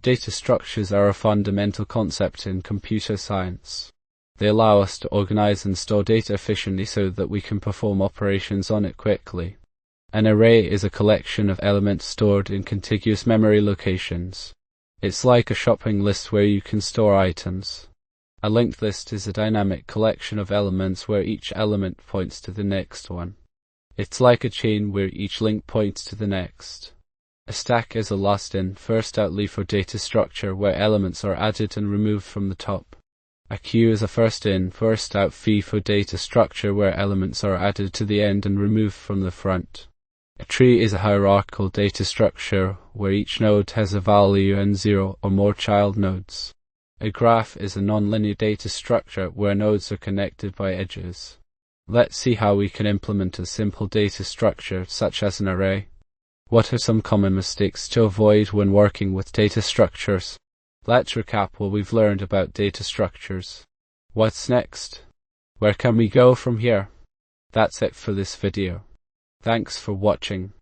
Data structures are a fundamental concept in computer science. They allow us to organize and store data efficiently so that we can perform operations on it quickly. An array is a collection of elements stored in contiguous memory locations. It's like a shopping list where you can store items. A linked list is a dynamic collection of elements where each element points to the next one. It's like a chain where each link points to the next. A stack is a last-in, first-out leaf or data structure where elements are added and removed from the top. A queue is a first-in, first-out fief or data structure where elements are added to the end and removed from the front. A tree is a hierarchical data structure where each node has a value and 0 or more child nodes. A graph is a nonlinear data structure where nodes are connected by edges. Let's see how we can implement a simple data structure such as an array. What are some common mistakes to avoid when working with data structures? Let's recap what we've learned about data structures. What's next? Where can we go from here? That's it for this video. Thanks for watching.